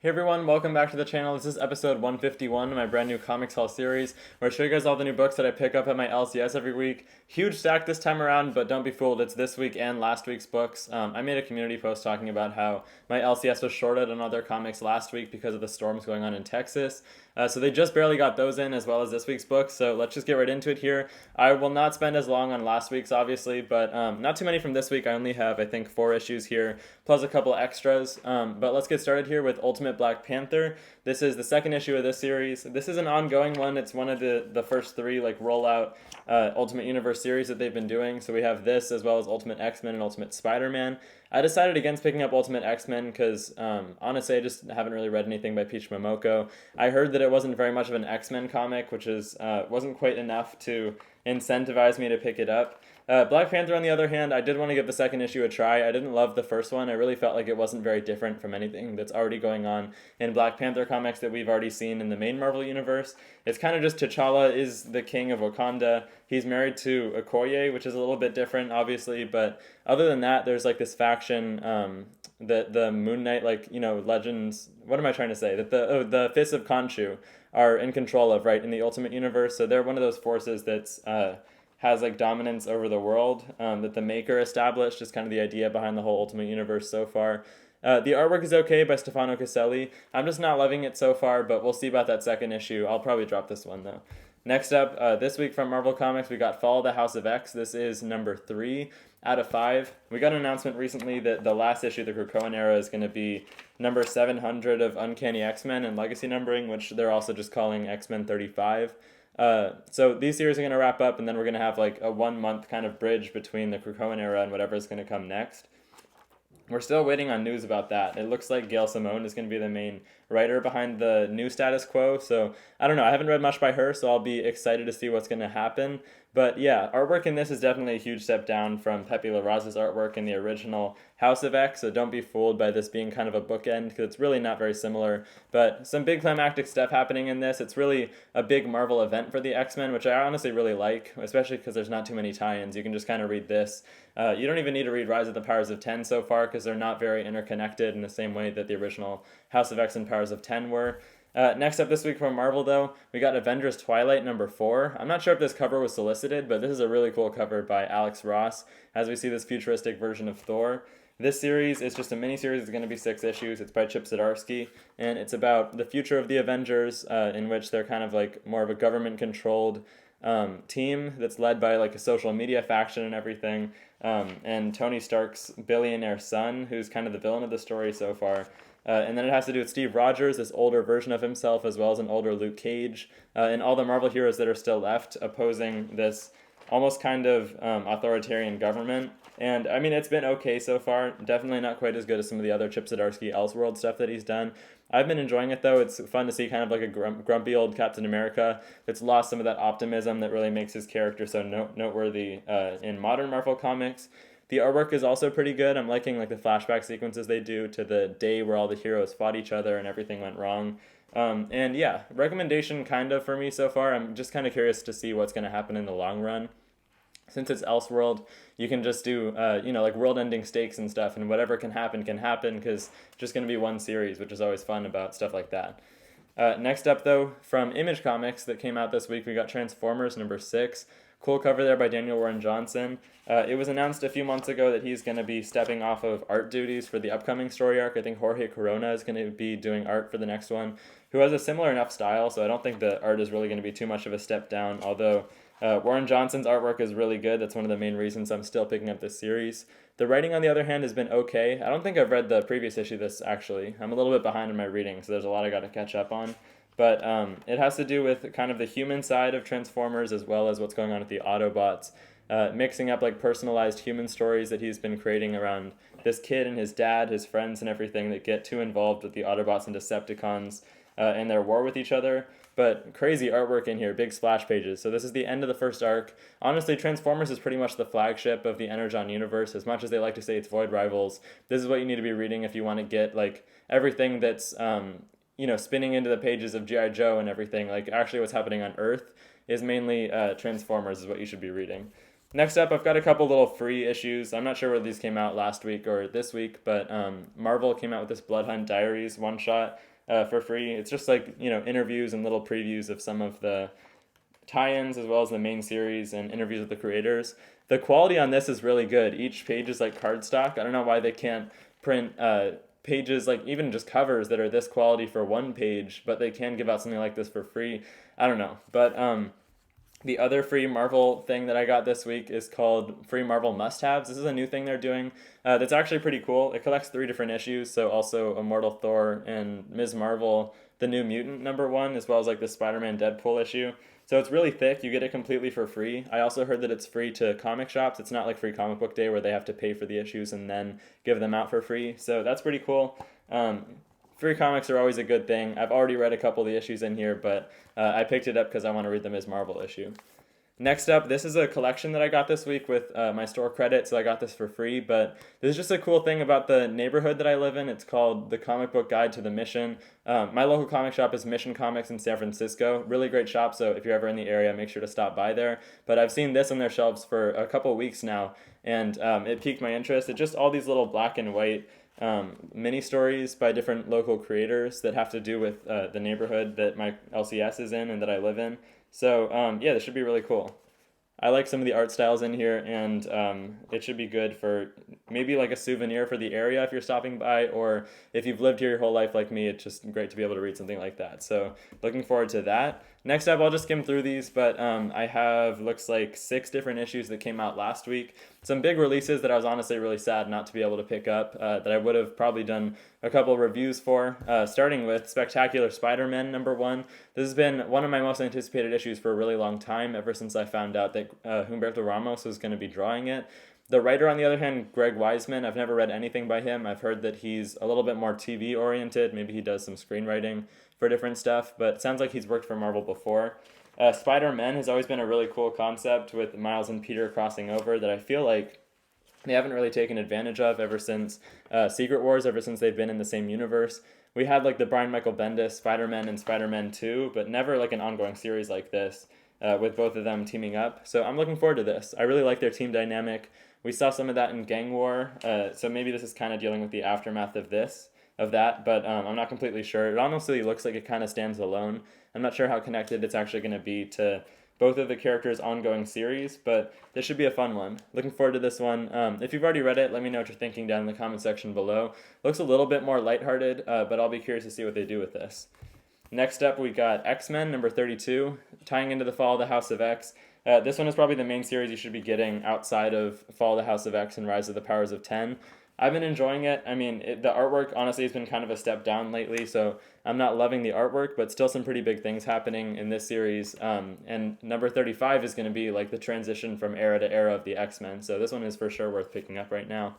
Hey everyone, welcome back to the channel. This is episode 151 of my brand new Comics Haul series, where I show you guys all the new books that I pick up at my LCS every week. Huge stack this time around, but don't be fooled, it's this week and last week's books. I made a community post talking about how my LCS was shorted on other comics last week because of the storms going on in Texas. So they just barely got those in as well as this week's books, so let's just get right into it here. I will not spend as long on last week's, obviously, but not too many from this week. I only have, I think, 4 issues here, plus a couple extras. But let's get started here with Ultimate Black Panther. This is the second issue of this series. This is an ongoing one. It's one of the first 3 rollout Ultimate Universe series that they've been doing. So we have this as well as Ultimate X-Men and Ultimate Spider-Man. I decided against picking up Ultimate X-Men because, honestly, I just haven't really read anything by Peach Momoko. I heard that it wasn't very much of an X-Men comic, which wasn't quite enough to incentivize me to pick it up. Black Panther, on the other hand, I did want to give the second issue a try. I didn't love the first one. I really felt like it wasn't very different from anything that's already going on in Black Panther comics that we've already seen in the main Marvel universe. It's kind of just T'Challa is the king of Wakanda. He's married to Okoye, which is a little bit different, obviously, but other than that, there's this faction, the Moon Knight, legends. What am I trying to say? That the Fists of Khonshu are in control of, right, in the Ultimate Universe. So they're one of those forces that's has dominance over the world that the Maker established. Is kind of the idea behind the whole Ultimate Universe so far. The artwork is okay by Stefano Caselli. I'm just not loving it so far, but we'll see about that second issue. I'll probably drop this one though. Next up, this week from Marvel Comics, we got Fall of the House of X. This is number 3 out of 5. We got an announcement recently that the last issue, the Krakoan era, is going to be number 700 of Uncanny X-Men and Legacy numbering, which they're also just calling X-Men 35. So these series are going to wrap up, and then we're going to have a 1 month kind of bridge between the Krakoan era and whatever is going to come next. We're still waiting on news about that. It looks like Gail Simone is going to be the main writer behind the new status quo. So I don't know. I haven't read much by her, so I'll be excited to see what's going to happen. But yeah, artwork in this is definitely a huge step down from Pepe Larraz's artwork in the original House of X. So don't be fooled by this being kind of a bookend, because it's really not very similar. But some big climactic stuff happening in this. It's really a big Marvel event for the X-Men, which I honestly really like, especially because there's not too many tie-ins. You can just kind of read this. You don't even need to read Rise of the Powers of 10 so far, because they're not very interconnected in the same way that the original House of X and Powers of 10 were. Next up this week from Marvel, though, we got Avengers Twilight number 4. I'm not sure if this cover was solicited, but this is a really cool cover by Alex Ross as we see this futuristic version of Thor. This series is just a mini-series. It's going to be 6 issues. It's by Chip Zdarsky, and it's about the future of the Avengers, in which they're kind of more of a government-controlled team that's led by a social media faction and everything, and Tony Stark's billionaire son, who's kind of the villain of the story so far. And then it has to do with Steve Rogers, this older version of himself, as well as an older Luke Cage, and all the Marvel heroes that are still left opposing this almost kind of authoritarian government. And I mean, it's been okay so far. Definitely not quite as good as some of the other Chip Zdarsky Elseworld stuff that he's done. I've been enjoying it though. It's fun to see kind of a grumpy old Captain America that's lost some of that optimism that really makes his character so noteworthy in modern Marvel comics. The artwork is also pretty good. I'm liking the flashback sequences they do to the day where all the heroes fought each other and everything went wrong. And yeah, recommendation kind of for me so far. I'm just kind of curious to see what's going to happen in the long run. Since it's Elseworld, you can just do, world-ending stakes and stuff, and whatever can happen, because it's just going to be one series, which is always fun about stuff like that. Next up, though, from Image Comics that came out this week, we got Transformers number 6. Cool cover there by Daniel Warren Johnson. It was announced a few months ago that he's going to be stepping off of art duties for the upcoming story arc. I think Jorge Corona is going to be doing art for the next one, who has a similar enough style, so I don't think the art is really going to be too much of a step down, although Warren Johnson's artwork is really good. That's one of the main reasons I'm still picking up this series. The writing, on the other hand, has been okay. I don't think I've read the previous issue of this, actually. I'm a little bit behind in my reading, so there's a lot I got to catch up on. But it has to do with kind of the human side of Transformers, as well as what's going on with the Autobots, mixing up personalized human stories that he's been creating around this kid and his dad, his friends, and everything that get too involved with the Autobots and Decepticons and their war with each other. But crazy artwork in here, big splash pages. So this is the end of the first arc. Honestly, Transformers is pretty much the flagship of the Energon universe. As much as they like to say it's Void Rivals, this is what you need to be reading if you want to get everything that's spinning into the pages of G.I. Joe and everything. Actually what's happening on Earth is mainly Transformers is what you should be reading. Next up, I've got a couple little free issues. I'm not sure whether these came out last week or this week, but Marvel came out with this Blood Hunt Diaries one-shot. for free. It's just like, interviews and little previews of some of the tie-ins as well as the main series and interviews with the creators. The quality on this is really good. Each page is like cardstock. I don't know why they can't print pages, like even just covers that are this quality for one page, but they can give out something like this for free. I don't know. But the other free Marvel thing that I got this week is called Free Marvel Must-Haves. This is a new thing they're doing that's actually pretty cool. It collects 3 different issues, so also Immortal Thor and Ms. Marvel, the New Mutant #1, as well as like the Spider-Man Deadpool issue. So it's really thick. You get it completely for free. I also heard that it's free to comic shops. It's not like Free Comic Book Day where they have to pay for the issues and then give them out for free. So that's pretty cool. Free comics are always a good thing. I've already read a couple of the issues in here, but I picked it up because I want to read the Ms. Marvel issue. Next up, this is a collection that I got this week with my store credit, so I got this for free. But this is just a cool thing about the neighborhood that I live in. It's called The Comic Book Guide to the Mission. My local comic shop is Mission Comics in San Francisco. Really great shop, so if you're ever in the area, make sure to stop by there. But I've seen this on their shelves for a couple weeks now, and it piqued my interest. It's just all these little black and white mini stories by different local creators that have to do with the neighborhood that my LCS is in and that I live in. So yeah, this should be really cool. I like some of the art styles in here, and it should be good for maybe like a souvenir for the area if you're stopping by, or if you've lived here your whole life like me, it's just great to be able to read something like that. So looking forward to that. Next up, I'll just skim through these, but I have, looks like 6 different issues that came out last week. Some big releases that I was honestly really sad not to be able to pick up, that I would have probably done a couple reviews for, starting with Spectacular Spider-Man #1. This has been one of my most anticipated issues for a really long time, ever since I found out that Humberto Ramos was going to be drawing it. The writer, on the other hand, Greg Weisman, I've never read anything by him. I've heard that he's a little bit more TV-oriented. Maybe he does some screenwriting for different stuff, but it sounds like he's worked for Marvel before. Spider-Man has always been a really cool concept with Miles and Peter crossing over that I feel like they haven't really taken advantage of ever since Secret Wars, ever since they've been in the same universe. We had like the Brian Michael Bendis Spider-Man and Spider-Man 2, but never like an ongoing series like this with both of them teaming up. So I'm looking forward to this. I really like their team dynamic. We saw some of that in Gang War, so maybe this is kind of dealing with the aftermath of that, but I'm not completely sure. It honestly looks like it kind of stands alone. I'm not sure how connected it's actually going to be to both of the characters' ongoing series, but this should be a fun one. Looking forward to this one. If you've already read it, let me know what you're thinking down in the comment section below. Looks a little bit more lighthearted, but I'll be curious to see what they do with this. Next up, we got X-Men #32, tying into the Fall of the House of X. This one is probably the main series you should be getting outside of Fall of the House of X and Rise of the Powers of 10. I've been enjoying it. I mean, the artwork honestly has been kind of a step down lately, so I'm not loving the artwork, but still some pretty big things happening in this series. And #35 is going to be like the transition from era to era of the X-Men, so this one is for sure worth picking up right now.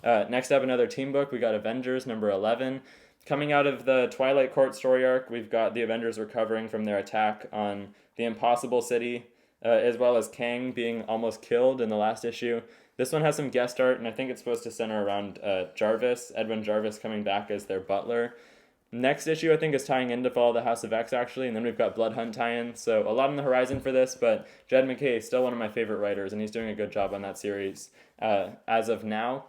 Next up, another team book. We got Avengers #11. Coming out of the Twilight Court story arc, we've got the Avengers recovering from their attack on the Impossible City, as well as Kang being almost killed in the last issue. This one has some guest art, and I think it's supposed to center around Edwin Jarvis coming back as their butler. Next issue, I think, is tying into Fall of the House of X, actually, and then we've got Blood Hunt tie-in, so a lot on the horizon for this, but Jed MacKay is still one of my favorite writers, and he's doing a good job on that series as of now.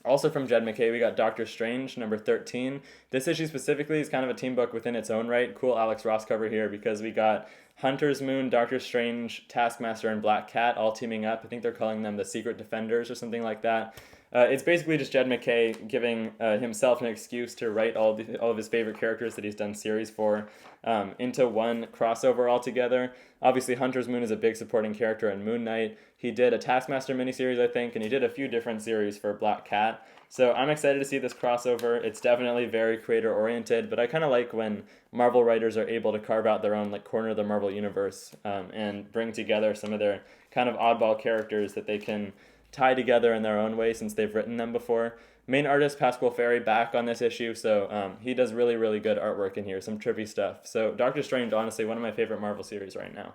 Also from Jed MacKay, we got Doctor Strange #13. This issue specifically is kind of a team book within its own right. Cool Alex Ross cover here because we got Hunter's Moon, Doctor Strange, Taskmaster, and Black Cat all teaming up. I think they're calling them the Secret Defenders or something like that. It's basically just Jed MacKay giving himself an excuse to write all of his favorite characters that he's done series for into one crossover altogether. Obviously, Hunter's Moon is a big supporting character in Moon Knight. He did a Taskmaster miniseries, I think, and he did a few different series for Black Cat. So I'm excited to see this crossover. It's definitely very creator-oriented, but I kind of like when Marvel writers are able to carve out their own like corner of the Marvel universe and bring together some of their kind of oddball characters that they can tie together in their own way since they've written them before. Main artist Pasquale Ferry back on this issue, so he does really, really good artwork in here, some trippy stuff. So Doctor Strange, honestly, one of my favorite Marvel series right now.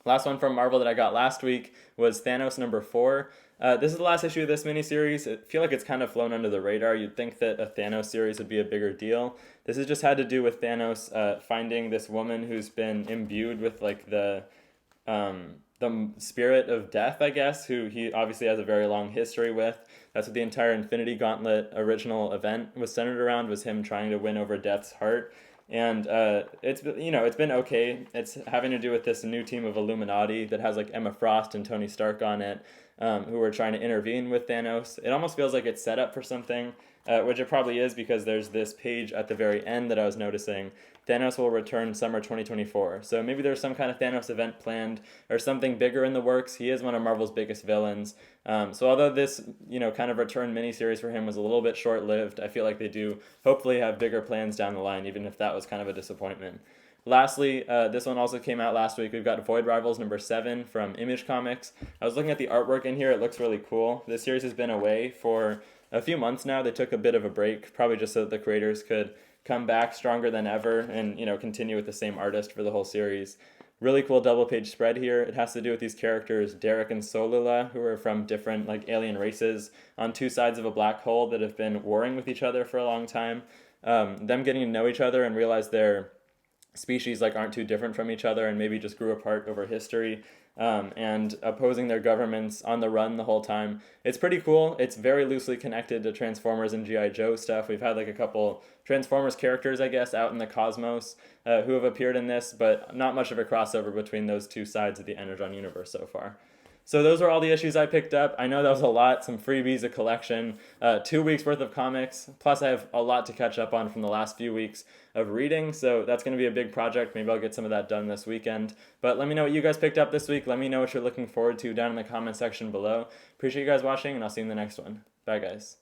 Last one from Marvel that I got last week was Thanos #4. This is the last issue of this miniseries. I feel like it's kind of flown under the radar. You'd think that a Thanos series would be a bigger deal. This has just had to do with Thanos finding this woman who's been imbued with like the the spirit of death, I guess, who he obviously has a very long history with. That's what the entire Infinity Gauntlet original event was centered around, was him trying to win over Death's heart. And it's been okay. It's having to do with this new team of Illuminati that has like Emma Frost and Tony Stark on it, who are trying to intervene with Thanos. It almost feels like it's set up for something, which it probably is, because there's this page at the very end that I was noticing. Thanos will return summer 2024. So maybe there's some kind of Thanos event planned or something bigger in the works. He is one of Marvel's biggest villains. So although this, kind of return miniseries for him was a little bit short-lived, I feel like they do hopefully have bigger plans down the line, even if that was kind of a disappointment. Lastly, this one also came out last week. We've got Void Rivals number 7 from Image Comics. I was looking at the artwork in here. It looks really cool. This series has been away for a few months now. They took a bit of a break, probably just so that the creators could come back stronger than ever and, continue with the same artist for the whole series. Really cool double page spread here. It has to do with these characters, Derek and Solula, who are from different alien races on two sides of a black hole that have been warring with each other for a long time. Them getting to know each other and realize their species aren't too different from each other and maybe just grew apart over history, and opposing their governments on the run the whole time. It's pretty cool. It's very loosely connected to Transformers and G.I. Joe stuff. We've had a couple Transformers characters, I guess, out in the cosmos who have appeared in this, but not much of a crossover between those two sides of the Energon universe so far. So those are all the issues I picked up. I know that was a lot, some freebies, a collection, 2 weeks worth of comics, plus I have a lot to catch up on from the last few weeks of reading, so that's going to be a big project. Maybe I'll get some of that done this weekend. But let me know what you guys picked up this week. Let me know what you're looking forward to down in the comment section below. Appreciate you guys watching, and I'll see you in the next one. Bye, guys.